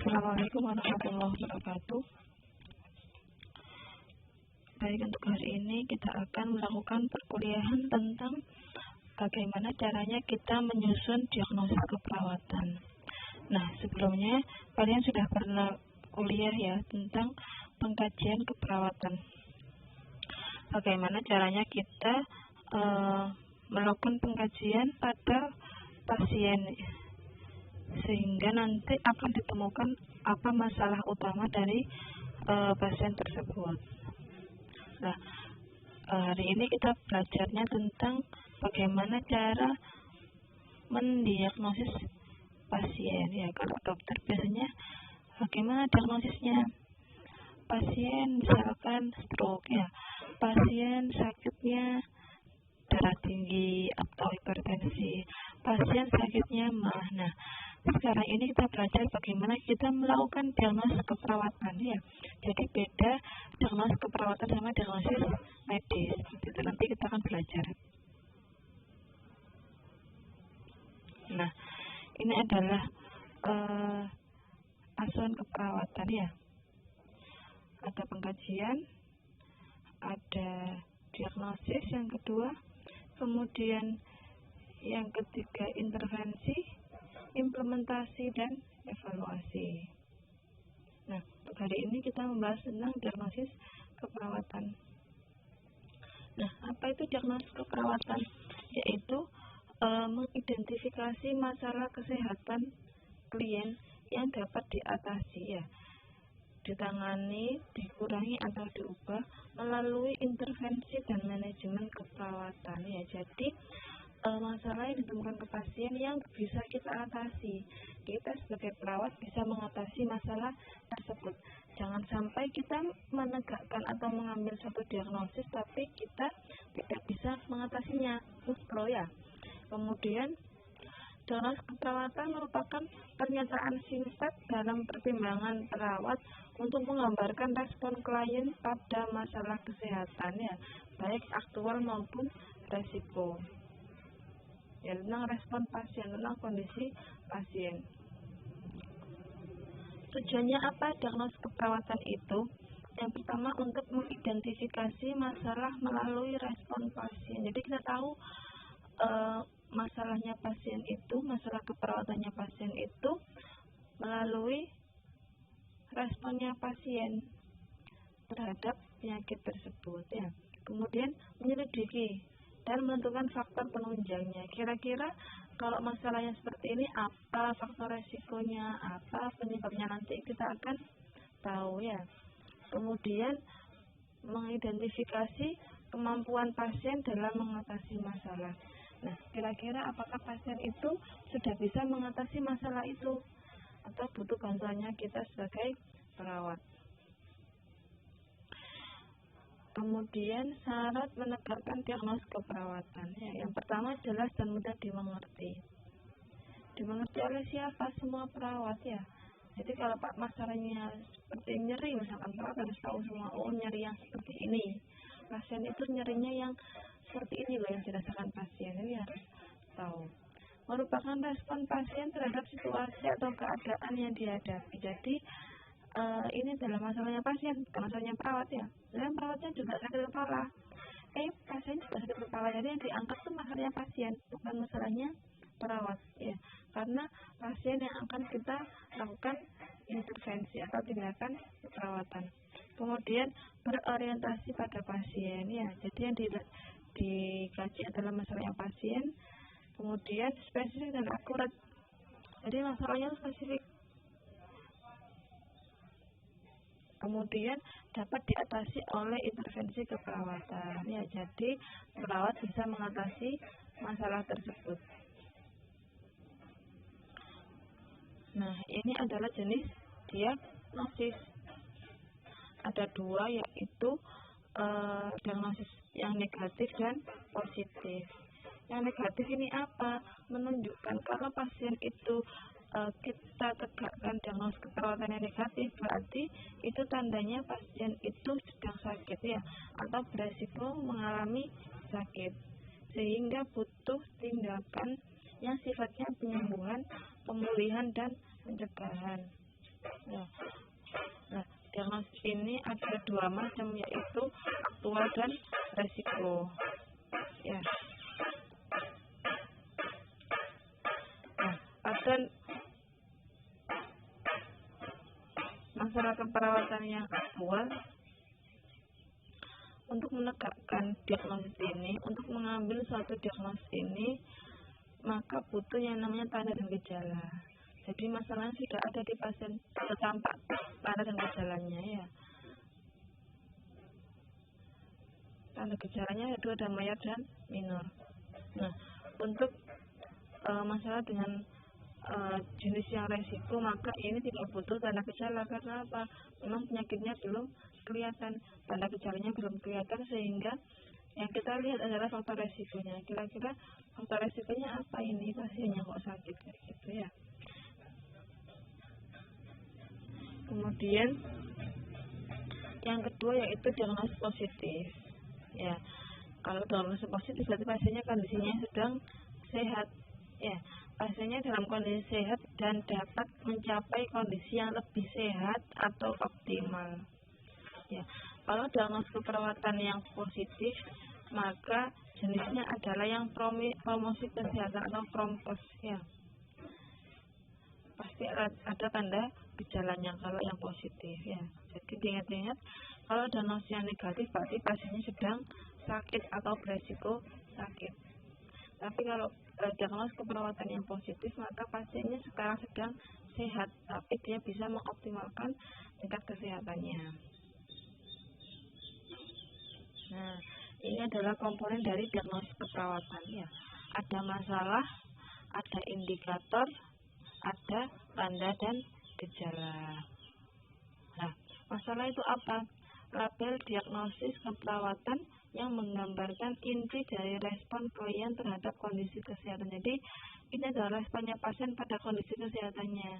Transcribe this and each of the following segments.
Assalamualaikum warahmatullahi wabarakatuh. Baik, untuk hari ini kita akan melakukan perkuliahan tentang bagaimana caranya kita menyusun diagnosis keperawatan. Nah, sebelumnya kalian sudah pernah kuliah ya tentang pengkajian keperawatan. Bagaimana caranya kita melakukan pengkajian pada pasien, sehingga nanti akan ditemukan apa masalah utama dari pasien tersebut. Nah, hari ini kita belajarnya tentang bagaimana cara mendiagnosis pasien. Ya, kalau dokter biasanya bagaimana diagnosisnya? Pasien misalkan stroke ya, pasien sakitnya darah tinggi atau hipertensi, pasien sakitnya mah. Nah, sekarang ini kita belajar bagaimana kita melakukan diagnosis keperawatan ya. Jadi beda diagnosis keperawatan sama diagnosis medis. Itu nanti kita akan belajar. Nah, ini adalah asuhan keperawatan ya. Ada pengkajian, ada diagnosis yang kedua, kemudian yang ketiga intervensi, implementasi, dan evaluasi. Nah, untuk hari ini kita membahas tentang diagnosis keperawatan. Nah, apa itu diagnosis keperawatan? Yaitu mengidentifikasi masalah kesehatan klien yang dapat diatasi ya, ditangani, dikurangi atau diubah melalui intervensi dan manajemen keperawatan ya. Jadi masalah yang ditemukan ke pasien yang bisa kita atasi. Kita sebagai perawat bisa mengatasi masalah tersebut. Jangan sampai kita menegakkan atau mengambil suatu diagnosis tapi kita tidak bisa mengatasinya. Pro ya. Kemudian diagnosis keperawatan merupakan pernyataan singkat dalam pertimbangan perawat untuk menggambarkan respon klien pada masalah kesehatan ya, baik aktual maupun resiko. Ya, tentang respon pasien, tentang kondisi pasien. Tujuannya apa diagnosis keperawatan itu? Yang pertama untuk mengidentifikasi masalah melalui respon pasien. Jadi kita tahu masalahnya pasien itu, masalah keperawatannya pasien itu melalui responnya pasien terhadap penyakit tersebut ya. Kemudian menyelidiki dan menentukan faktor penunjangnya. Kira-kira kalau masalahnya seperti ini, apa faktor resikonya, apa penyebabnya, nanti kita akan tahu ya. Kemudian mengidentifikasi kemampuan pasien dalam mengatasi masalah. Nah, kira-kira apakah pasien itu sudah bisa mengatasi masalah itu atau butuh bantuannya kita sebagai perawat. Kemudian syarat menegakkan diagnosis keperawatan ya. Yang pertama jelas dan mudah dimengerti. Dimengerti oleh siapa? Semua perawat ya. Jadi kalau Pak masalahnya seperti nyeri, misalkan perawat harus tahu semua, oh nyeri yang seperti ini. Pasien itu nyerinya yang seperti ini loh yang dirasakan pasien, ini harus tahu. Merupakan respon pasien terhadap situasi atau keadaan yang dihadapi. Jadi ini adalah masalahnya pasien, bukan masalahnya perawat ya. Dan perawatnya juga sakit kepala. Pasien juga sakit kepala, jadi yang diangkat itu masalahnya pasien, bukan masalahnya perawat ya. Karena pasien yang akan kita lakukan intervensi atau tindakan keperawatan. Kemudian berorientasi pada pasien ya. Jadi yang dikaji adalah masalahnya pasien, kemudian spesifik dan akurat. Jadi masalahnya spesifik. Kemudian dapat diatasi oleh intervensi keperawatan ya. Jadi perawat bisa mengatasi masalah tersebut. Nah, ini adalah jenis diagnosis. Ada dua, yaitu diagnosis yang negatif dan positif. Yang negatif ini apa? Menunjukkan kalau pasien itu kita tegakkan diagnosis keperawatan yang negatif, berarti itu tandanya pasien itu sedang sakit ya, atau beresiko mengalami sakit, sehingga butuh tindakan yang sifatnya penyembuhan, pemulihan, dan pencegahan. Ya. Nah, diagnosis ini ada dua macam, yaitu aktual dan resiko. Ya. Nah, pada masalah keperawatan yang aktual, untuk menegakkan diagnosis ini, untuk mengambil suatu diagnosis ini, maka butuh yang namanya tanda dan gejala. Jadi masalahnya sudah ada di pasien, sudah tampak tanda dan gejalanya ya. Tanda gejalanya itu ada mayor dan minor. Nah, untuk masalah dengan jenis yang resiko, maka ini tidak butuh tanda gejala. Karena apa? Memang penyakitnya belum kelihatan, tanda gejalanya belum kelihatan, sehingga yang kita lihat adalah faktor resikonya. Kira-kira faktor resikonya apa ini pasiennya kok sakit kayak gitu ya. Kemudian yang kedua yaitu diagnosis positif. Ya, kalau diagnosis positif berarti pasiennya kondisinya sedang sehat. Ya, pasiennya dalam kondisi sehat dan dapat mencapai kondisi yang lebih sehat atau optimal. Ya, kalau diagnosis keperawatan yang positif, maka jenisnya adalah yang promosi kesehatan atau promkes ya. Pasti ada tanda gejalanya kalau yang positif ya. Jadi diingat-ingat, kalau diagnosis yang negatif berarti pasiennya sedang sakit atau beresiko sakit. Tapi kalau diagnosis keperawatan yang positif, maka pasiennya sekarang sedang sehat, tapi dia bisa mengoptimalkan tingkat kesehatannya. Nah, ini adalah komponen dari diagnosis keperawatan ya. Ada masalah, ada indikator, ada tanda dan gejala. Nah, masalah itu apa? Label diagnosis keperawatan yang menggambarkan inti dari respon klien terhadap kondisi kesehatan. Jadi, ini adalah responnya pasien pada kondisi kesehatannya.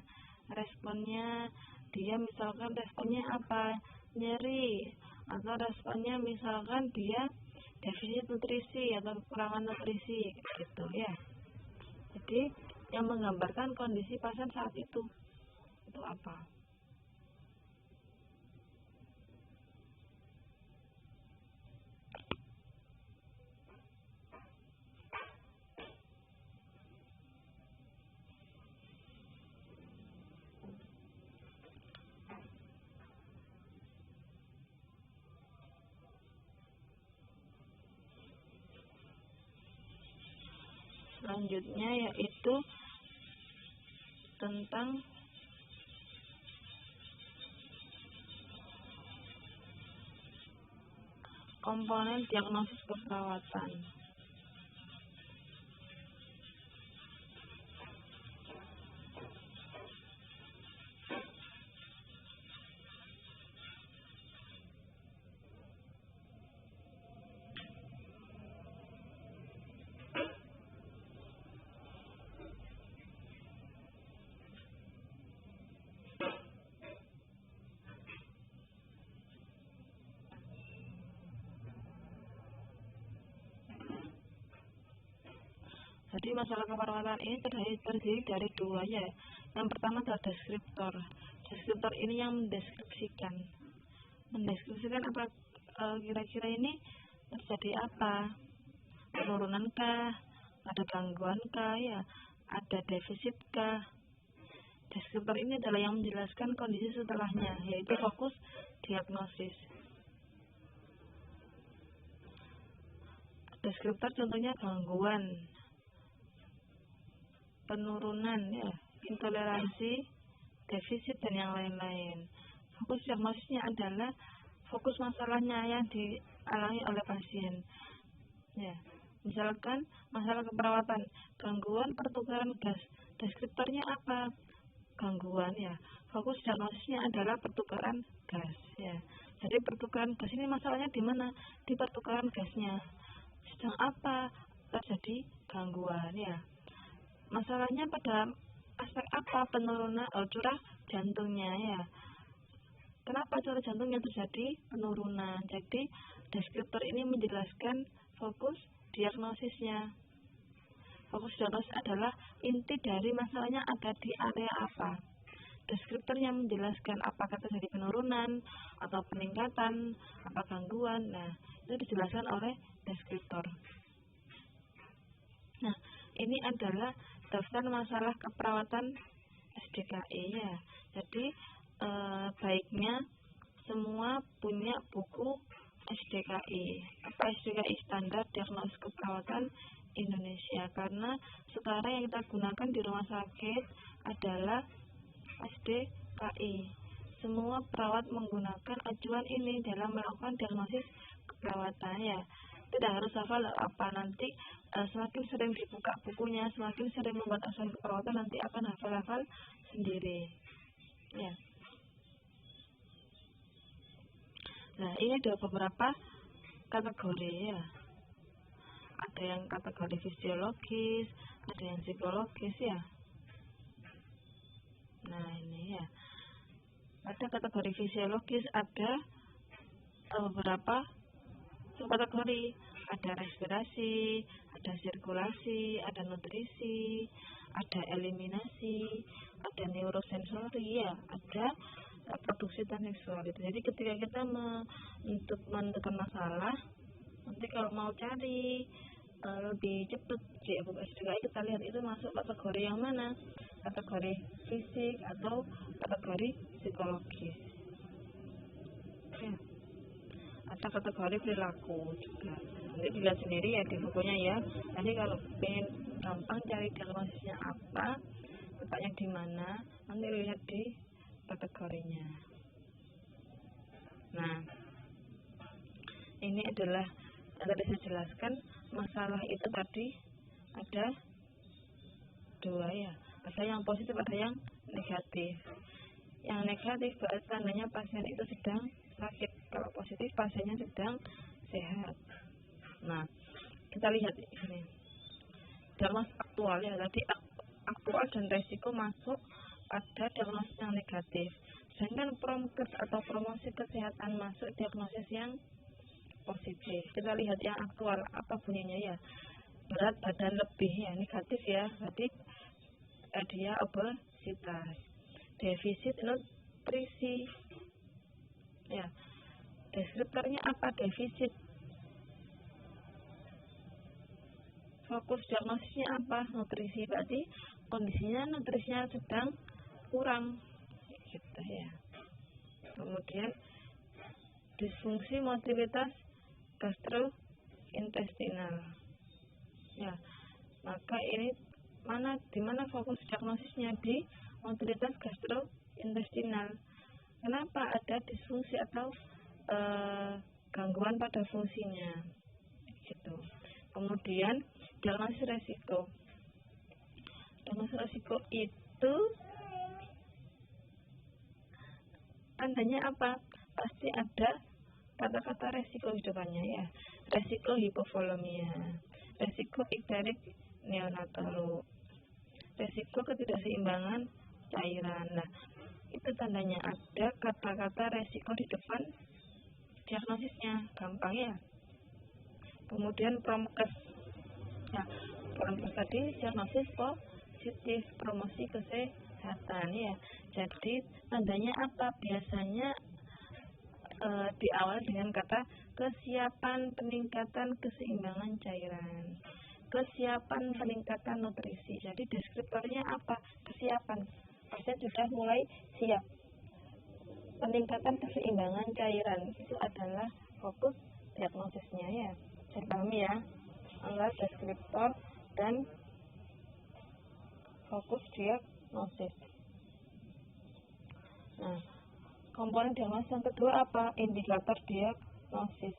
Responnya dia misalkan responnya apa? Nyeri, atau responnya misalkan dia defisit nutrisi atau kekurangan nutrisi gitu ya. Jadi yang menggambarkan kondisi pasien saat itu apa? Selanjutnya yaitu tentang komponen diagnosis keperawatan. Jadi masalah keperawatan ini terdiri dari dua ya. Yang pertama adalah deskriptor. Deskriptor ini yang mendeskripsikan apa kira-kira ini terjadi apa? Penurunankah? Ada gangguankah ya? Ada defisitkah? Deskriptor ini adalah yang menjelaskan kondisi setelahnya, yaitu fokus diagnosis. Deskriptor contohnya gangguan, penurunan ya, intoleransi, defisit dan yang lain-lain. Fokus diagnosisnya adalah fokus masalahnya yang dialami oleh pasien. Ya, misalkan masalah keperawatan, gangguan pertukaran gas. Deskriptornya apa? Gangguan ya. Fokus diagnosisnya adalah pertukaran gas ya. Jadi pertukaran gas ini masalahnya di mana? Di pertukaran gasnya. Sedang apa terjadi gangguan ya. Masalahnya pada aspek apa? Penurunan curah jantungnya ya. Kenapa curah jantungnya terjadi penurunan? Jadi deskriptor ini menjelaskan fokus diagnosisnya. Fokus diagnosis adalah inti dari masalahnya ada di area apa. deskriptornya menjelaskan apakah terjadi penurunan atau peningkatan, apa gangguan. Nah, itu dijelaskan oleh deskriptor. Nah, ini adalah daftar masalah keperawatan SDKI ya. Jadi baiknya semua punya buku SDKI. Apa SDKI? Standar Diagnosis Keperawatan Indonesia. Karena sekarang yang kita gunakan di rumah sakit adalah SDKI. Semua perawat menggunakan acuan ini dalam melakukan diagnosis keperawatan ya. Tidak harus hafal apa, nanti semakin sering dibuka bukunya, semakin sering membuat acuan keperawatan, nanti akan hafal-hafal sendiri ya. Nah, ini ada beberapa kategori ya. Ada yang kategori fisiologis, ada yang psikologis ya. Nah, ini ya. Pada kategori fisiologis ada beberapa subkategori. Ada respirasi, ada sirkulasi, ada nutrisi, ada eliminasi, ada neurosensori ya, ada produksi dan seksualitas. Jadi ketika kita menentukan masalah, nanti kalau mau cari lebih cepat di buku SDKI, kita lihat itu masuk kategori yang mana, kategori fisik atau kategori psikologis ya. Ada kategori perilaku juga, nanti dilihat sendiri ya di bukunya ya. Jadi kalau pengen gampang cari diagnosisnya apa, letaknya di mana, nanti lihat di kategorinya. Nah, ini adalah yang tadi saya jelaskan. Masalah itu tadi ada dua ya, ada yang positif, ada yang negatif. Yang negatif berarti tandanya pasien itu sedang sakit, kalau positif pasiennya sedang sehat. Nah, kita lihat ini diagnosis aktual ya, tadi aktual dan resiko masuk pada diagnosis yang negatif, sedangkan promkes atau promosi kesehatan masuk diagnosis yang positif. Kita lihat yang aktual, apa bunyinya ya, berat badan lebih ya, negatif ya, berarti dia obesitas. Defisit nutrisi ya, deskriptornya apa? Defisit. Fokus diagnosisnya apa? Nutrisi, berarti kondisinya nutrisinya sedang kurang gitu ya. Kemudian disfungsi motilitas gastrointestinal ya, maka ini di mana fokus diagnosisnya? Di motilitas gastrointestinal. Kenapa ada disfungsi atau gangguan pada fungsinya gitu. Kemudian diagnosis resiko. Diagnosis resiko itu tandanya apa? Pasti ada kata-kata resiko di depannya ya. Resiko hipovolemia, resiko ikterik neonatalu, resiko ketidakseimbangan cairan. Nah, itu tandanya ada kata-kata resiko di depan diagnosisnya, gampang ya. Kemudian promkes. Nah, promkes tadi diagnosis positif, promosi kesehatan ya. Jadi tandanya apa? Biasanya diawali dengan kata kesiapan peningkatan keseimbangan cairan, kesiapan peningkatan nutrisi. Jadi deskriptornya apa? Kesiapan, pasien sudah mulai siap. Peningkatan keseimbangan cairan itu adalah fokus diagnosisnya ya. Saya pahami ya, antara deskriptor dan fokus diagnosis. Nah, komponen diagnosis yang kedua apa? Indikator diagnosis.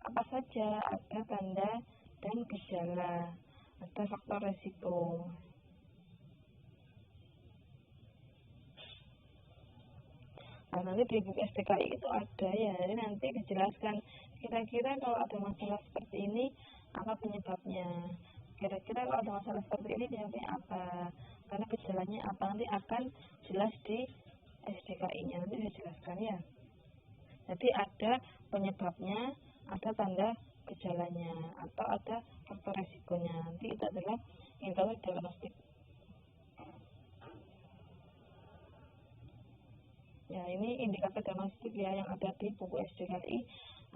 Apa saja? Ada tanda dan gejala, ada faktor resiko. Nah, nanti di buku SDKI itu ada ya, jadi nanti dijelaskan kira-kira kalau ada masalah seperti ini apa penyebabnya, kira-kira kalau ada masalah seperti ini penyebabnya apa, karena gejalanya apa, nanti akan jelas di SDKI-nya, nanti dijelaskan ya. Jadi ada penyebabnya, ada tanda gejalanya, atau ada faktor resikonya. Nanti itu adalah indikator diagnostik. Ya, ini indikator diagnostik ya yang ada di buku SDKI,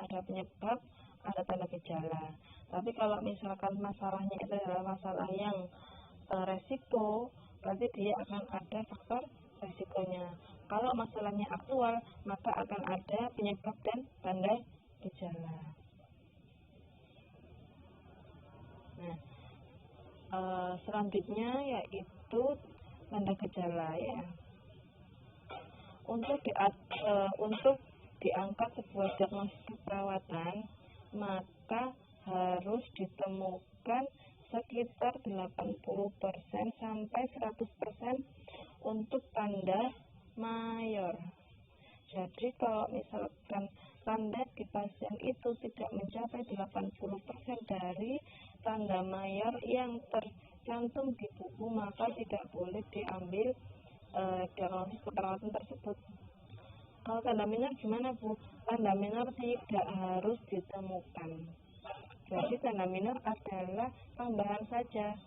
ada penyebab, ada tanda gejala. Tapi kalau misalkan masalahnya itu adalah masalah yang resiko, berarti dia akan ada faktor resikonya. Kalau masalahnya aktual, maka akan ada penyebab dan tanda gejala. Nah, selanjutnya yaitu tanda gejala ya. Untuk diangkat sebuah diagnosis keperawatan, maka harus ditemukan sekitar 80% sampai 100% untuk tanda mayor. Jadi kalau misalkan tanda di pasien itu tidak mencapai 80% dari tanda mayor yang tercantum di buku, maka tidak boleh diambil diagnosis keperawatan tersebut. Kalau tanda minor gimana Bu? Tanda minor tidak harus ditemukan. Jadi tanda minor adalah tambahan saja.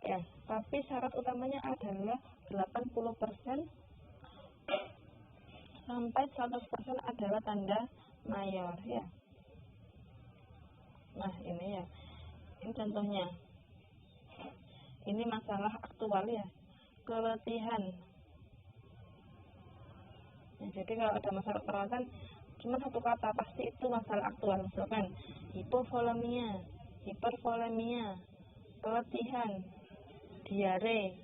Ya, tapi syarat utamanya adalah 80% sampai 100% adalah tanda mayor ya. Nah, ini ya. Ini contohnya. Ini masalah aktual ya. Keletihan. Nah, jadi kalau ada masalah perawatan cuma satu kata, pasti itu masalah aktual. Misalkan hipovolemia, hipervolemia, keletihan, diare,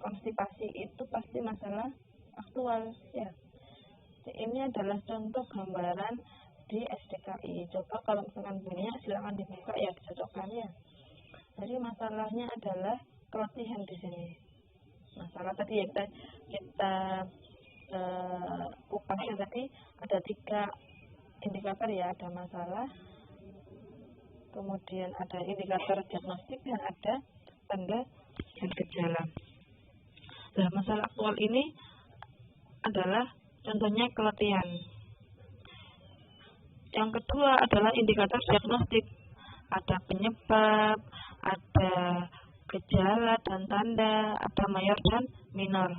konstipasi, itu pasti masalah aktual ya. Ini adalah contoh gambaran di SDKI. Coba kalau misalkan punya silakan dibuka ya, dicocokkan ya. Jadi masalahnya adalah keletihan di sini. Masalah tadi ya kita kupasnya tadi ada 3 indikator ya, ada masalah, kemudian ada indikator diagnostik dan ada tanda dan gejala. Nah, masalah aktual ini adalah contohnya keletihan. Yang kedua adalah indikator diagnostik, ada penyebab, ada gejala dan tanda, ada mayor dan minor.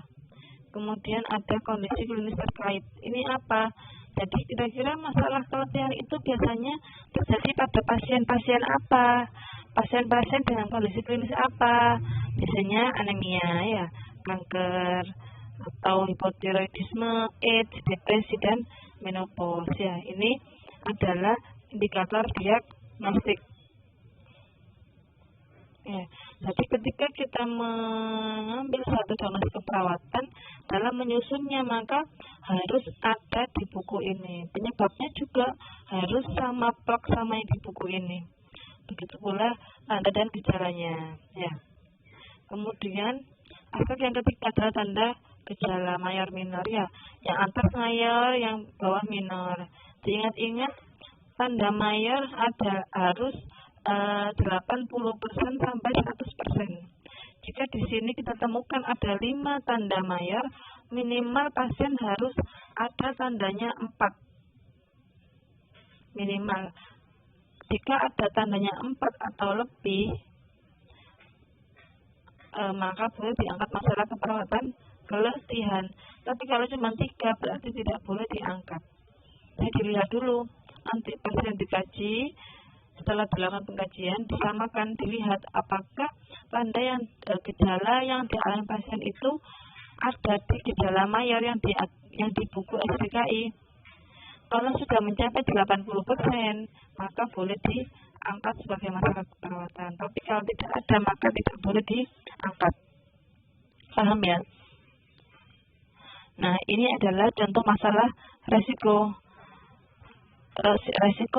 Kemudian ada kondisi klinis terkait. Ini apa? Jadi kira-kira masalah keletihan itu biasanya terjadi pada pasien-pasien apa? Pasien-pasien dengan kondisi klinis apa? Biasanya anemia ya, kanker, atau hipotiroidisme, AIDS, depresi, dan menopause ya. Ini adalah indikator diagnostik. Ya, jadi ketika kita mengambil satu diagnosis keperawatan, dalam menyusunnya maka harus ada di buku ini. Penyebabnya juga harus sama plek sama yang di buku ini. Begitu pula tanda dan gejalanya. Ya. Kemudian aspek yang ketiga adalah tanda gejala mayor minor ya. Yang atas mayor, yang bawah minor. Diingat-ingat tanda mayor harus 80% sampai 100%. Jika di sini kita temukan ada 5 tanda mayor, minimal pasien harus ada tandanya 4. Minimal. Jika ada tandanya 4 atau lebih, maka boleh diangkat masalah keperawatan keletihan. Tapi kalau cuma 3 berarti tidak boleh diangkat. Jadi dilihat dulu, nanti pasien dikaji. Setelah dilakukan pengkajian, disamakan, dilihat apakah tanda yang gejala yang dialami pasien itu ada di gejala mayor yang di buku SDKI. Kalau sudah mencapai 80%, maka boleh diangkat sebagai masalah keperawatan. Tapi kalau tidak ada, maka tidak boleh diangkat. Paham ya? Nah, ini adalah contoh masalah resiko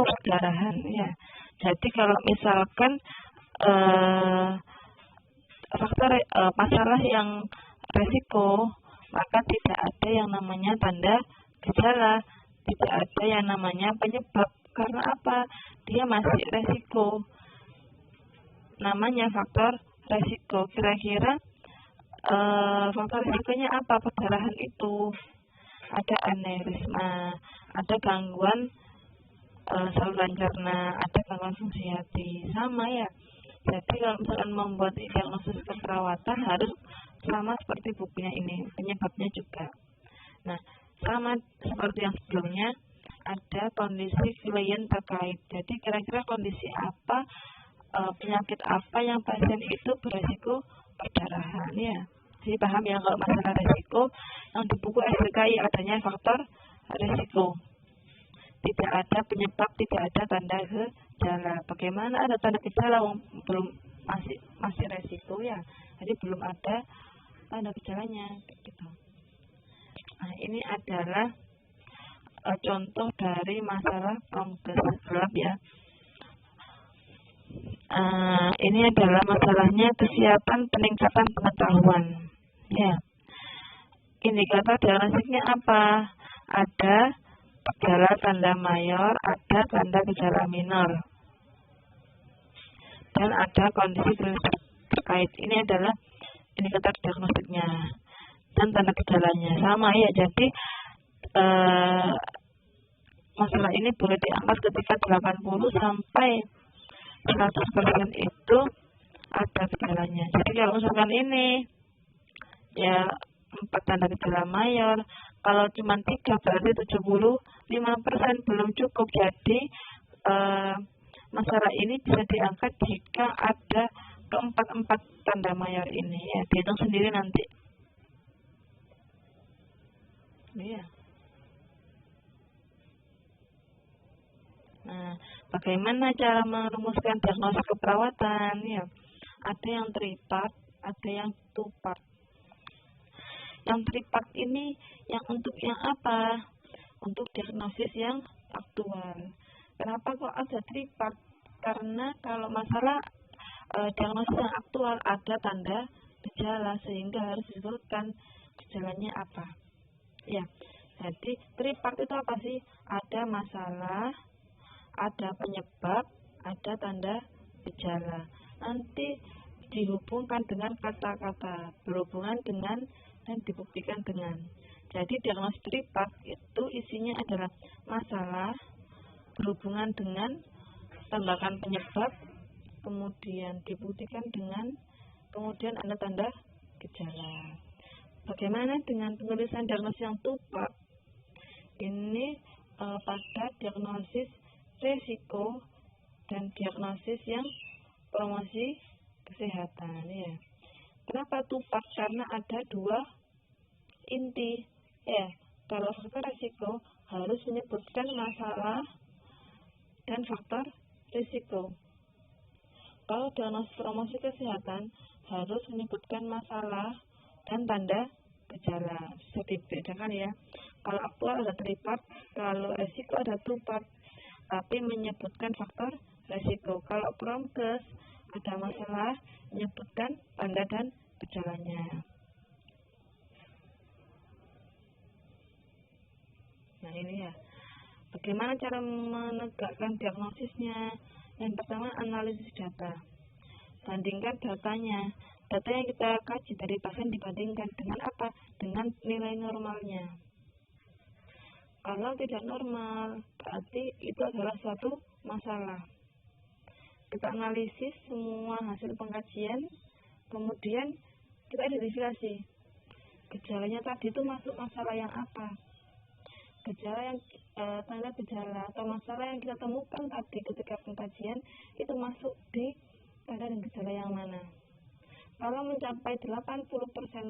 perdarahan ya. Jadi kalau misalkan faktor masalah yang resiko, maka tidak ada yang namanya tanda gejala, tidak ada yang namanya penyebab. Karena apa? Dia masih resiko. Namanya faktor resiko. Kira-kira faktor resikonya apa? Perdarahan itu ada aneurisma, ada gangguan saluran cerna, ada gangguan fungsi hati, sama ya. Jadi kalau misalkan membuat diagnosis keperawatan harus sama seperti bukunya ini, penyebabnya juga. Nah, sama seperti yang sebelumnya, ada kondisi klien terkait. Jadi kira-kira kondisi apa, penyakit apa yang pasien itu beresiko perdarahan ya. Jadi paham ya kalau masalah resiko yang di buku SPKI adanya faktor resiko. Tidak ada penyebab, tidak ada tanda gejala. Bagaimana ada tanda gejala belum masih resiko ya. Jadi belum ada tanda gejalanya gitu. Nah, ini adalah contoh dari masalah promkes gelap ya. Ini adalah masalahnya kesiapan peningkatan pengetahuan. Ya. Indikator diagnostiknya apa? Ada gejala tanda mayor, ada tanda gejala minor, dan ada kondisi terkait. Ini adalah indikator diagnostiknya dan tanda gejalanya sama ya. Jadi masalah ini boleh diangkat ketika 80 sampai 100% itu ada gejalanya. Jadi kalau misalkan ini ya 4 tanda gejala mayor, kalau cuma 3 berarti 75% belum cukup. Jadi masalah ini bisa diangkat jika ada keempat tanda mayor ini ya, dihitung sendiri nanti. Iya. Nah, bagaimana cara merumuskan diagnosis keperawatan ya? Ada yang tripart, ada yang two-part. Yang tripart ini yang untuk yang apa? Untuk diagnosis yang aktual. Kenapa kok ada tripart? Karena kalau masalah diagnosis yang aktual ada tanda gejala sehingga harus disebutkan gejalanya apa. Ya, jadi tripart itu apa sih? Ada masalah, ada penyebab, ada tanda gejala. Nanti dihubungkan dengan kata-kata, berhubungan dengan dan dibuktikan dengan. Jadi diagnosis tripart itu isinya adalah masalah, berhubungan dengan, tambahkan penyebab, kemudian dibuktikan dengan, kemudian ada tanda gejala. Bagaimana dengan penulisan diagnosis yang two-part? Ini pada diagnosis resiko dan diagnosis yang promosi kesehatan ya. Kenapa two-part? Karena ada 2 inti ya. Kalau faktor resiko harus menyebutkan masalah dan faktor risiko. Kalau diagnosis promosi kesehatan harus menyebutkan masalah dan tanda gejala. Bisa dibedakan ya. Kalau aktual ada tripart, kalau resiko ada two-part, tapi menyebutkan faktor resiko. Kalau promkes ada masalah, menyebutkan tanda dan gejalanya. Nah ini ya. Bagaimana cara menegakkan diagnosisnya? Yang pertama, analisis data. Bandingkan datanya. Data yang kita kaji dari pasien dibandingkan dengan apa? Dengan nilai normalnya. Kalau tidak normal, berarti itu adalah suatu masalah. Kita analisis semua hasil pengkajian, kemudian kita identifikasi gejalanya tadi itu masuk masalah yang apa. Gejala yang tanda gejala atau masalah yang kita temukan tadi ketika pengkajian itu masuk di tanda dan gejala yang mana. Kalau mencapai 80%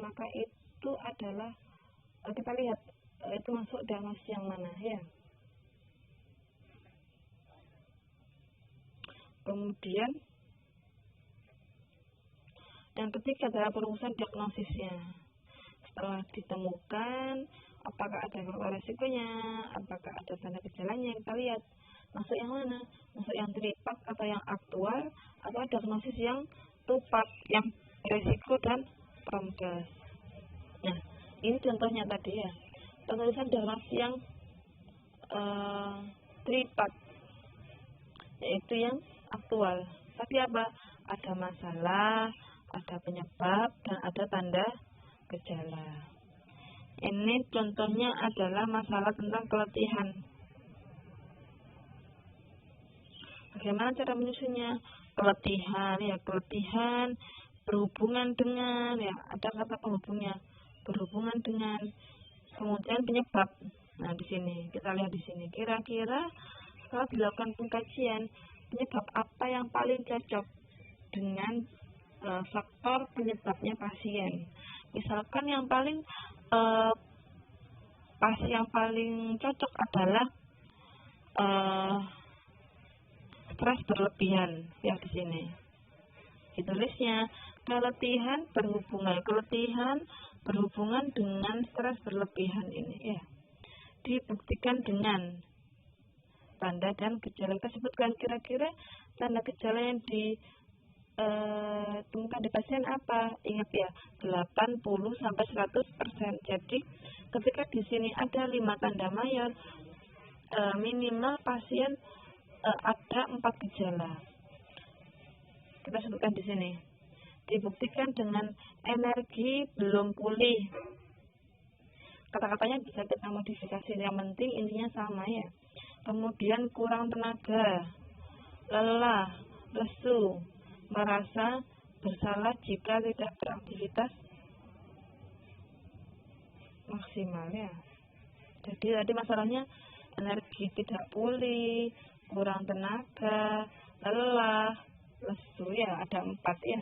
maka itu adalah kita lihat itu masuk diagnosis yang mana ya. Kemudian yang ketiga adalah perumusan diagnosisnya. Setelah ditemukan apakah ada faktor resikonya, apakah ada tanda gejalanya, kita lihat masuk yang mana, masuk yang tripart atau yang aktual, atau diagnosis yang two-part, yang resiko dan promkes. Nah, ini contohnya tadi ya, penulisan diagnosis yang tripart, yaitu yang aktual. Tapi apa? Ada masalah, ada penyebab, dan ada tanda gejala. Ini contohnya adalah masalah tentang keletihan. Bagaimana cara menyusunnya? Keletihan, ya keletihan berhubungan dengan, ya ada kata penghubungnya, berhubungan dengan Kemudian penyebab. Nah, di sini kita lihat di sini. Kira-kira setelah dilakukan pengkajian, penyebab apa yang paling cocok dengan faktor penyebabnya pasien. Misalkan yang paling cocok adalah stres berlebihan. Ya, di sini ditulisnya keletihan berhubungan dengan stres berlebihan ini, ya. Dibuktikan dengan tanda dan gejala. Kita sebutkan kira-kira tanda gejala yang ditemukan di pasien apa? Ingat ya, 80-100%. Jadi ketika di sini ada 5 tanda mayor, minimal pasien ada 4 gejala. Kita sebutkan di sini. Dibuktikan dengan energi belum pulih. Kata-katanya bisa kita modifikasi, yang penting intinya sama, ya. Kemudian kurang tenaga, lelah, lesu, merasa bersalah jika tidak beraktivitas maksimal, ya. Jadi tadi masalahnya energi tidak pulih, kurang tenaga, lelah, lesu, ya, ada 4, ya.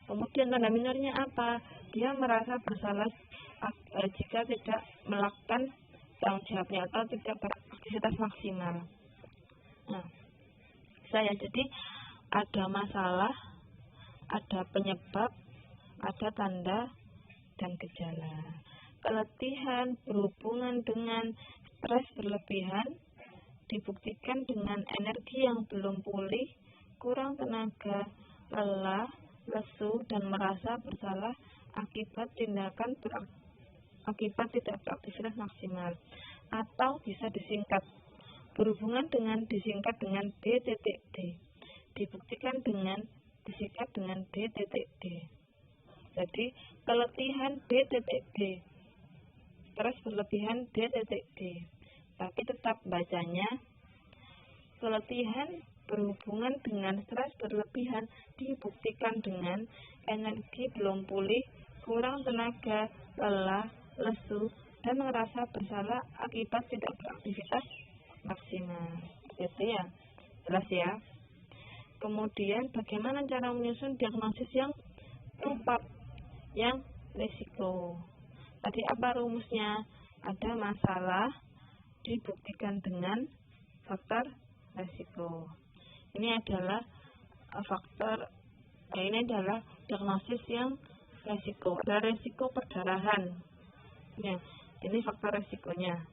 Kemudian tanda minornya apa? Dia merasa bersalah jika tidak melakukan tanggung jawabnya atau tidak beraktivitas maksimal. Nah, jadi ada masalah, ada penyebab, ada tanda dan gejala. Keletihan berhubungan dengan stres berlebihan, dibuktikan dengan energi yang belum pulih, kurang tenaga, lelah, lesu, dan merasa bersalah akibat tidak beraktivitas maksimal, atau bisa disingkat disingkat dengan D.D. Dibuktikan dengan disingkat dengan D.D. Jadi keletihan D.D, stres berlebihan D.D. Tapi tetap bacanya keletihan berhubungan dengan stres berlebihan dibuktikan dengan energi belum pulih, kurang tenaga, lelah, lesu, dan merasa bersalah akibat tidak beraktivitas maksimal. Itu, ya. Jelas, ya. Kemudian bagaimana cara menyusun diagnosis yang tepat, yang risiko. Tadi apa rumusnya? Ada masalah dibuktikan dengan faktor risiko. Ini adalah diagnosis yang risiko. Ada risiko perdarahan. Ya, ini faktor risikonya.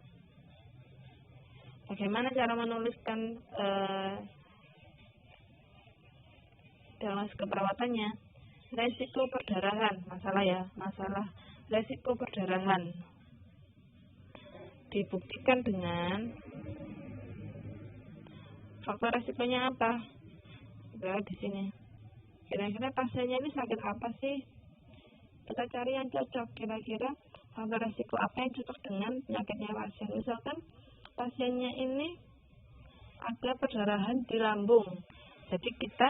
Bagaimana cara menuliskan diagnosis keperawatannya? Risiko perdarahan, masalah risiko perdarahan dibuktikan dengan faktor risikonya apa? Lihat di sini. Kira-kira pasiennya ini sakit apa sih? Kita cari yang cocok. Kira-kira faktor risiko apa yang cocok dengan penyakitnya pasien? Misalkan pasiennya ini ada perdarahan di lambung. Jadi kita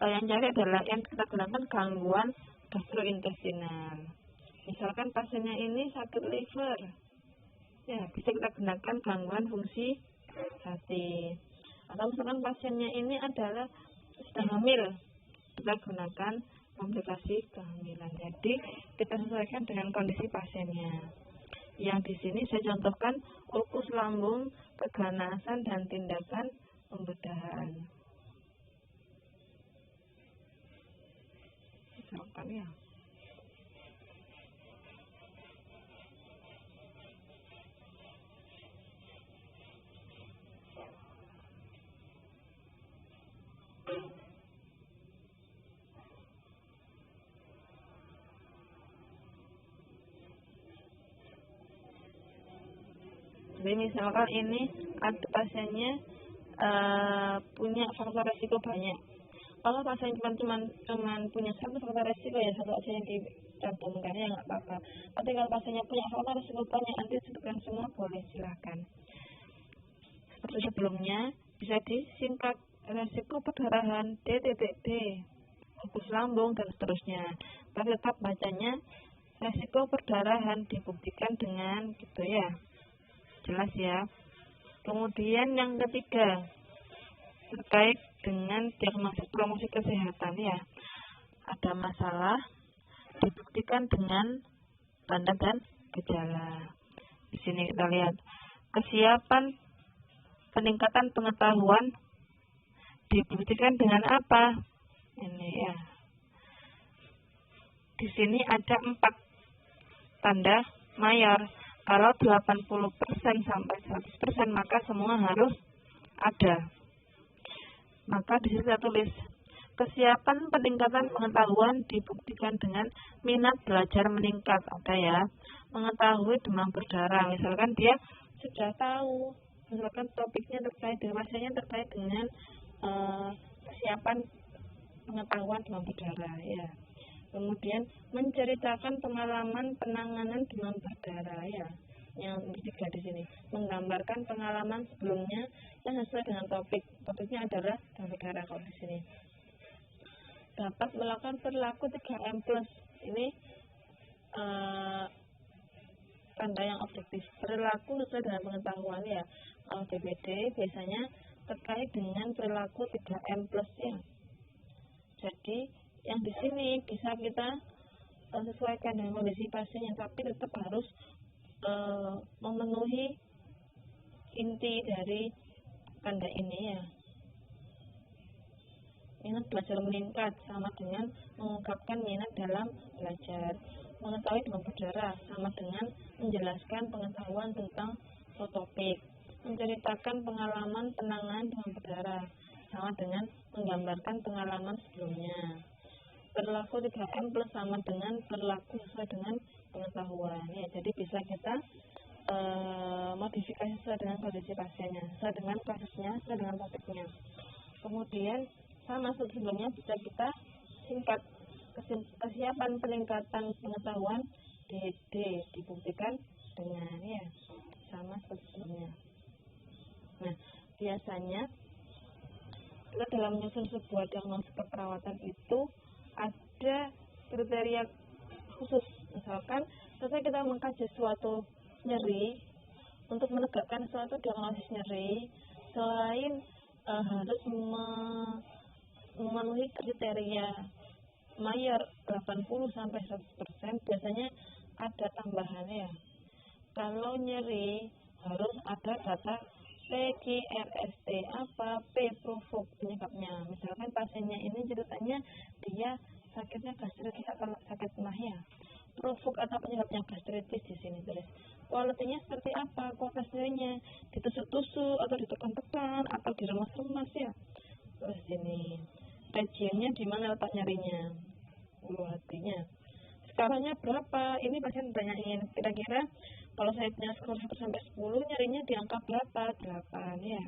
yang cari adalah yang kita gunakan gangguan gastrointestinal. Misalkan pasiennya ini sakit liver, ya bisa kita gunakan gangguan fungsi hati. Atau misalkan pasiennya ini adalah sedang hamil, kita gunakan komplikasi kehamilan. Jadi kita sesuaikan dengan kondisi pasiennya. Yang di sini saya contohkan ulkus lambung, keganasan, dan tindakan pembedahan. Misalkan, ya. Jadi misalkan ini ada pasiennya punya faktor resiko banyak. Kalau pasien cuma punya satu faktor resiko, ya satu aja yang dicantumkan, ya nggak apa-apa. Tapi kalau pasiennya punya faktor resiko banyak, nanti sebutkan semua, boleh, silahkan. Seperti sebelumnya, bisa disingkat resiko perdarahan D.D, ulkus lambung, dan seterusnya. Tapi tetap bacanya resiko perdarahan dibuktikan dengan gitu ya. Jelas ya. Kemudian yang ketiga, terkait dengan diagnosis promosi kesehatan ya. Ada masalah dibuktikan dengan tanda dan gejala. Di sini kita lihat kesiapan peningkatan pengetahuan dibuktikan dengan apa? Ini ya. Di sini ada 4 tanda mayor. Kalau 80% sampai 100% maka semua harus ada. Maka di sini saya tulis kesiapan peningkatan pengetahuan dibuktikan dengan minat belajar meningkat. Ada ya. Mengetahui demam berdarah. Misalkan dia sudah tahu, misalkan topiknya terkait dengan terkait dengan kesiapan pengetahuan demam berdarah ya. Kemudian menceritakan pengalaman penanganan demam berdarah ya. Yang ketiga di sini menggambarkan pengalaman sebelumnya yang sesuai dengan topiknya adalah demam berdarah. Kalau di sini dapat melakukan perilaku 3M+. Ini tanda yang objektif, perilaku sesuai dengan pengetahuan ya. Kalau DBD biasanya terkait dengan perilaku 3M+ ya. Jadi yang di sini bisa kita sesuaikan dengan kondisi pasiennya, tapi tetap harus memenuhi inti dari tanda ini ya. Minat belajar meningkat sama dengan mengungkapkan minat dalam belajar. Mengetahui demam berdarah sama dengan menjelaskan pengetahuan tentang topik. Menceritakan pengalaman penanganan demam berdarah sama dengan menggambarkan pengalaman sebelumnya. Perilaku 3M+ sama dengan perilaku sesuai dengan pengetahuan ya. Jadi bisa kita modifikasi sesuai dengan kondisi pasiennya, sesuai dengan kasusnya, sesuai dengan topiknya. Kemudian sama sebelumnya bisa kita singkat. Kesiapan peningkatan pengetahuan DD dibuktikan dengan ya sama sebelumnya. Nah, biasanya kita dalam menyusun sebuah diagnosis keperawatan itu ada kriteria khusus. Misalkan setelah kita mengkaji suatu nyeri, untuk menegakkan suatu diagnosis nyeri, selain harus memenuhi kriteria mayor 80-100%, biasanya ada tambahannya. Kalau nyeri harus ada data PGRST apa, P provok penyebabnya. Misalkan pasiennya ini ceritanya dia sakitnya gastritis atau sakit mah ya. Provok atau penyebabnya gastritis di sini tulis. Kualitinya seperti apa? Kualitas nyerinya ditusuk-tusuk atau ditekan-tekan atau diremas-remas ya. Terus ini regionnya di mana letak nyerinya, ulu hatinya. Skalanya berapa? Ini pasien tanyain kira-kira kalau saya punya skor 1-10 nyerinya di angka berapa? 8 ya.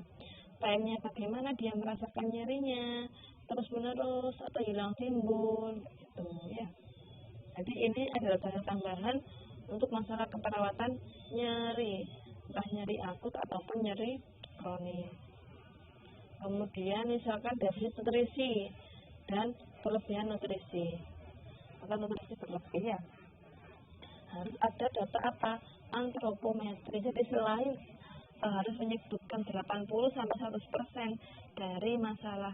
Time-nya bagaimana dia merasakan nyerinya, terus menerus atau hilang timbul gitu ya. Jadi ini adalah data tambahan untuk masalah keperawatan nyeri, entah nyeri akut ataupun nyeri kronis. Kemudian misalkan defisit nutrisi dan kelebihan nutrisi atau nutrisi berlebih ya, harus ada data apa? Antropometri. Jadi selain harus menyebutkan 80-100% dari masalah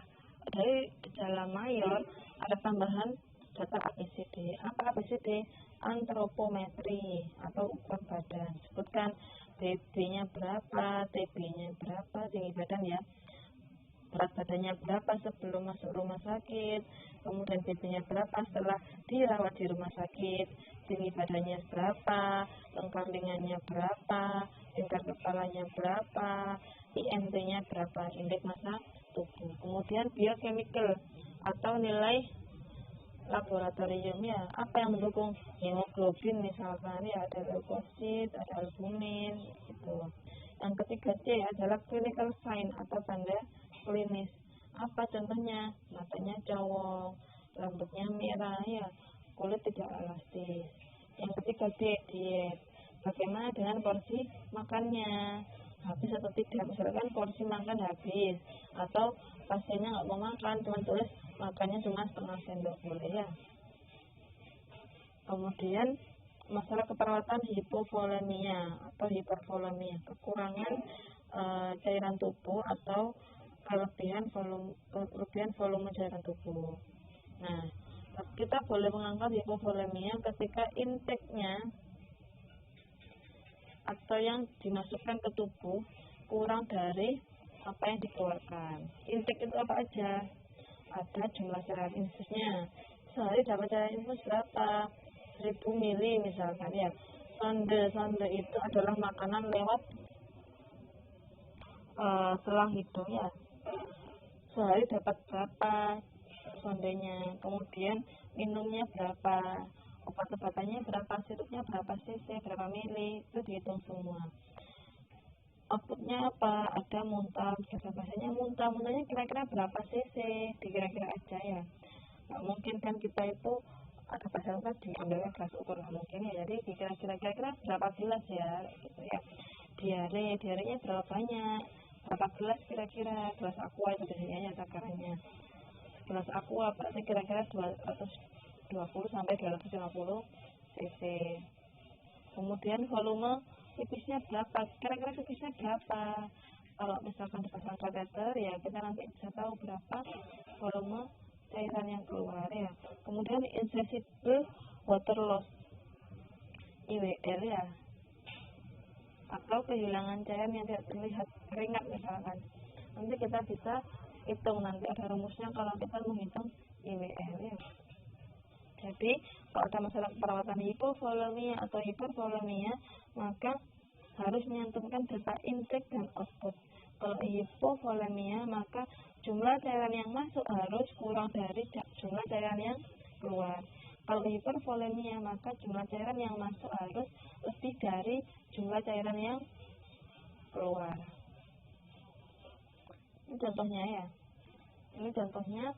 dari gejala mayor, ada tambahan data ABCD. Apa ABCD? Antropometri atau ukuran badan. Sebutkan BB-nya berapa, TB-nya berapa, tinggi badan ya. Berat badannya berapa sebelum masuk rumah sakit, kemudian BB-nya berapa setelah dirawat di rumah sakit, tinggi badannya berapa, lengkar lengannya berapa, lingkar kepalanya berapa, IMT-nya berapa, indeks massa tubuh. Kemudian biochemical atau nilai laboratorium ya, apa yang mendukung hemoglobin misalkan ya, ada leukosit, ada albumin gitu. Yang ketiga C adalah clinical sign atau tanda klinis. Apa contohnya? Matanya cowok, rambutnya merah ya, kulit tidak elastis. Yang ketiga D, diet. Bagaimana dengan porsi makannya? Habis atau tidak? Misalkan porsi makan habis atau pasiennya nggak mau makan, cuma tulis makannya cuma setengah sendok boleh ya. Kemudian masalah keperawatan hipovolemia atau hipervolemia, kekurangan cairan tubuh atau kelebihan volume cairan tubuh. Nah, kita boleh mengangkat hipovolemia ketika intake-nya atau yang dimasukkan ke tubuh kurang dari apa yang dikeluarkan. Intake itu apa aja? Ada jumlah cairan infusnya. Sehari dapat cairan infus berapa? 1000 mili misalkan ya. Sonde itu adalah makanan lewat selang hidung ya. Sehari dapat berapa sondenya, kemudian minumnya berapa, obat-obatannya berapa, sirupnya berapa cc, berapa mili, itu dihitung semua. Outputnya apa? Ada muntah, bahasanya muntahnya kira-kira berapa cc, dikira-kira aja ya. Nggak mungkin kan kita itu ada pasal kan diambilnya gelas ukur, nggak mungkin ya, jadi kira-kira berapa gelas ya, gitu ya. Diarenya berapa banyak, berapa gelas kira-kira, gelas aqua itu biasanya takarannya. Gelas aqua berarti kira-kira 220 sampai 250 cc. Kemudian volume pipisnya berapa, kira-kira pipisnya berapa. Kalau misalkan dipasang kateter ya kita nanti bisa tahu berapa volume cairan yang keluar ya. Kemudian insessible water loss, IWL ya, atau kehilangan cairan yang tidak terlihat keringat misalkan. Nanti kita bisa hitung, nanti ada rumusnya kalau kita menghitung IWL ya. Jadi kalau ada masalah perawatan hipovolemia atau hipervolemia, maka harus menyantumkan data intake dan output. Kalau hipovolemia, maka jumlah cairan yang masuk harus kurang dari jumlah cairan yang keluar. Kalau hipervolemia, maka jumlah cairan yang masuk harus lebih dari jumlah cairan yang keluar. Ini contohnya ya. Ini contohnya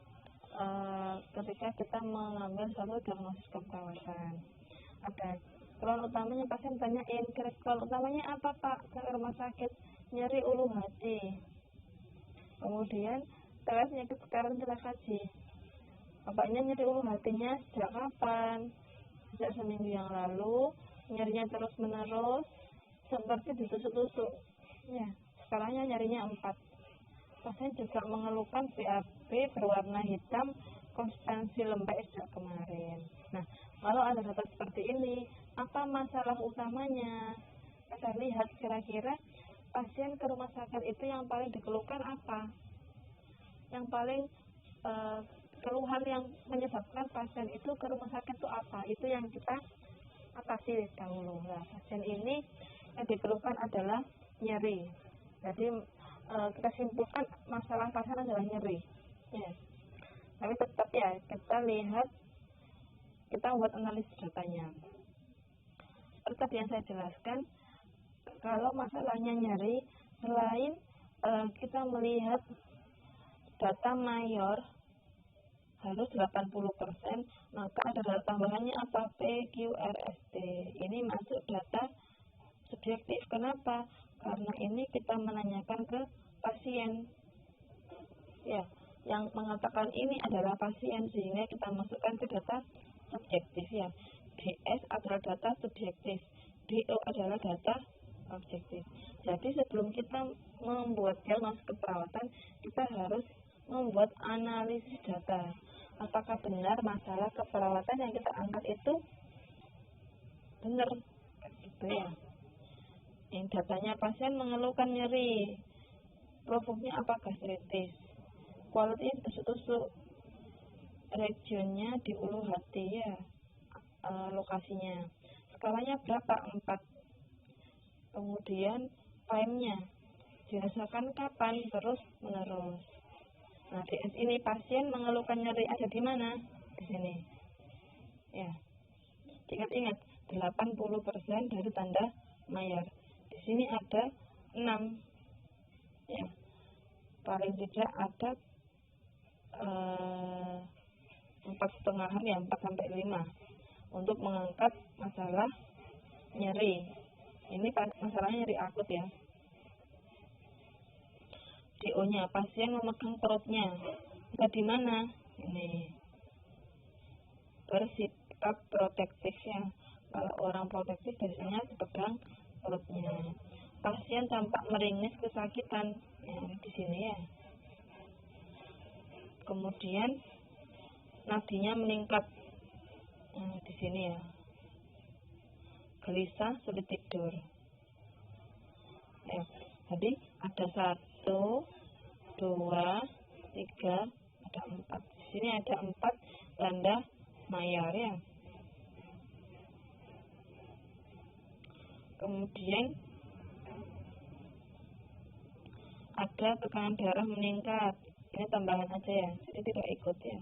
ketika kita mengambil suatu diagnosis keperawatan. Ada keluhan utamanya, pasien tanyain, keluhan utamanya apa Pak ke rumah sakit? Nyeri ulu hati. Kemudian tes penyakit sekarang kita kaji. Bapaknya nyeri ulu hatinya sejak kapan? Sejak seminggu yang lalu, nyerinya terus menerus, seperti ditusuk-tusuk. Ya, skalanya nyerinya 4. Pasien juga mengeluhkan BAB berwarna hitam, konsistensi lembek sejak kemarin. Nah, kalau ada data seperti ini, apa masalah utamanya? Kita lihat kira-kira pasien ke rumah sakit itu yang paling dikeluhkan apa? Yang paling keluhan yang menyebabkan pasien itu ke rumah sakit itu apa? Itu yang kita atasi dahulu. Nah, pasien ini yang dikeluhkan adalah nyeri. Jadi kita simpulkan masalah pasien adalah nyeri. Ya. Tapi tetap ya kita lihat, kita buat analisis datanya. Seperti yang saya jelaskan, kalau masalahnya nyeri, selain kita melihat data mayor harus 80%, maka ada data tambahannya apa? PQRST. Ini masuk data subjektif. Kenapa? Karena ini kita menanyakan ke pasien. Ya, yang mengatakan ini adalah pasien, sehingga kita masukkan ke data subjektif ya. DS adalah data subjektif, DO adalah data objektif. Jadi sebelum kita membuat diagnosis keperawatan, kita harus membuat analisis data. Apakah benar masalah keperawatan yang kita angkat itu benar? Gitu ya. Yang datanya pasien mengeluhkan nyeri, provoknya apa? Gastritis, quality tusuk-tusuk, regionnya di ulu hati ya, lokasinya, skalanya berapa? 4. Kemudian time-nya dirasakan kapan, terus menerus. Nah, DS ini pasien mengeluhkan nyeri ada di mana? Di sini. Ya. Ingat-ingat 80% dari tanda mayor. Di sini ada 6. Ya. Paling tidak ada 4,5 ya, 4-5 untuk mengangkat masalah nyeri. Ini masalahnya nyeri akut ya. DO-nya, pasien memegang perutnya. Di mana? Ini. Bersikap protektif ya, Kalau orang protektif biasanya dipegang perutnya. Pasien tampak meringis kesakitan, ya, di sini ya. Kemudian nadinya meningkat, di sini ya. Gelisah, sulit tidur. Ya, jadi ada 1, 2, 3, ada 4. Di sini ada 4 tanda mayar ya. Kemudian ada tekanan darah meningkat. Ini tambahan aja ya, jadi tidak ikut ya.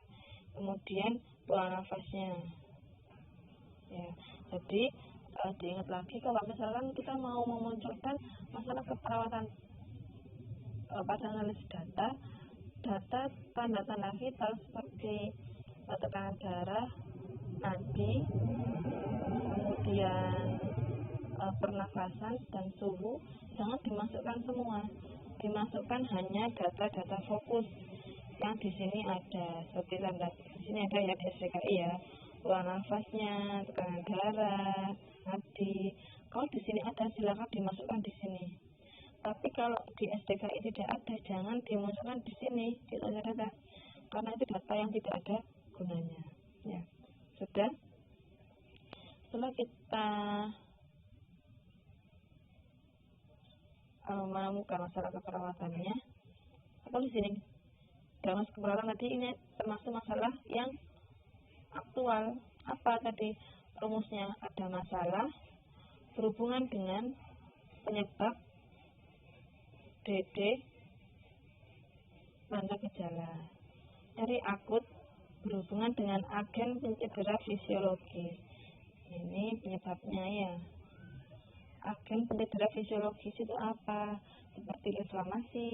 Kemudian pola nafasnya. Ya, jadi diingat lagi kalau misalkan kita mau memunculkan masalah keperawatan pada analisis data tanda-tanda vital seperti tekanan darah, nadi, kemudian pernafasan dan suhu, jangan dimasukkan semua. Dimasukkan hanya data-data fokus yang di sini ada, seperti tanda di sini ada ya di SDKI ya, pola nafasnya, tekanan darah, nadi. Kalau di sini ada, silakan dimasukkan di sini. Tapi kalau di SDKI tidak ada, jangan dimasukkan di sini di data, karena itu data yang tidak ada gunanya. Ya, sudah. Setelah kita menemukan masalah keperawatannya, apa di sini? Dalam keperawatan tadi ini termasuk masalah yang aktual. Apa tadi rumusnya? Ada masalah berhubungan dengan penyebab, DD, tanda gejala. Dari akut berhubungan dengan agen pencedera fisiologis. Ini penyebabnya ya. Agen pencedera fisiologis itu apa? Seperti inflamasi,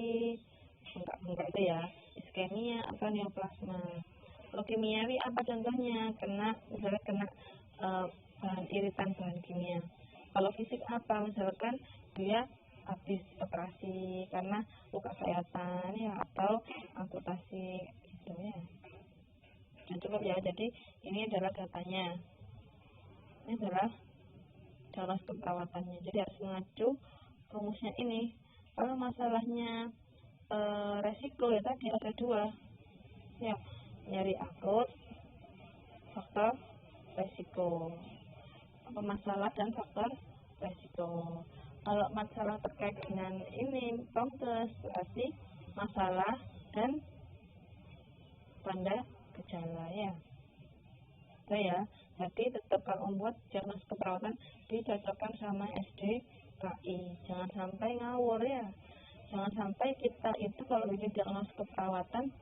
bengkak-bengkak itu ya, iskemia atau neoplasma. Kalau kimiawi apa contohnya? Misalnya kena bahan iritan bahan kimia. Kalau fisik apa? Misalkan dia habis operasi karena luka sayatan ya, atau amputasi gitu ya. Dan cukup ya. Jadi ini adalah datanya. Ini adalah cara perawatannya. Jadi harus mengacu rumusnya ini. Kalau masalahnya resiko ya tadi ada 2 ya, nyeri akut, faktor resiko, masalah dan faktor resiko. Kalau masalah terkait dengan ini proses, berarti masalah dan tanda gejala ya. Ya, jadi tetap kalau membuat diagnosis keperawatan dicocokkan sama SDKI. Jangan sampai ngawur ya. Jangan sampai kita itu kalau bikin diagnosis keperawatan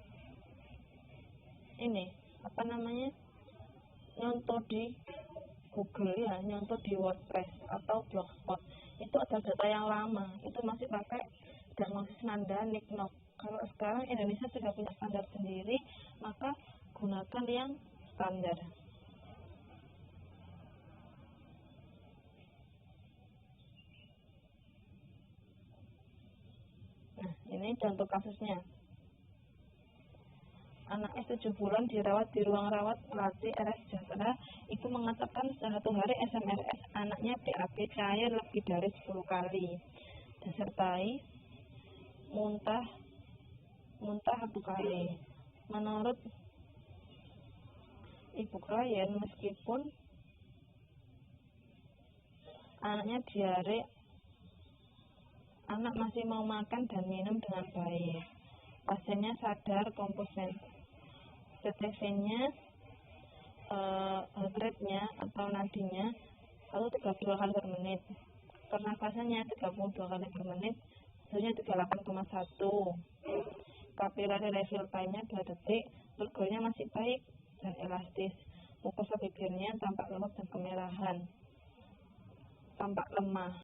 ini nyontoh di Google ya, nyontoh di WordPress atau Blogspot. Itu ada data yang lama, itu masih pakai diagnosis Nanda Niknok. Kalau sekarang Indonesia sudah punya standar sendiri, maka gunakan yang standar. Nah, ini contoh kasusnya. Anaknya 7 bulan dirawat di ruang rawat pelatih RS Sejahtera. Itu mengatakan satu hari SMRS anaknya BAB cair lebih dari 10 kali, disertai muntah 1 kali. Menurut ibu klien, meskipun anaknya diare, anak masih mau makan dan minum dengan baik. Pasiennya sadar, komposen. CTV-nya, heart rate-nya atau nadinya 32 kali per menit. Pernafasannya 32 kali per menit, hasilnya 38,1. Kapilari refill time-nya 2 detik, turgornya masih baik dan elastis. Mukosa bibirnya tampak lembab dan kemerahan, tampak lemah.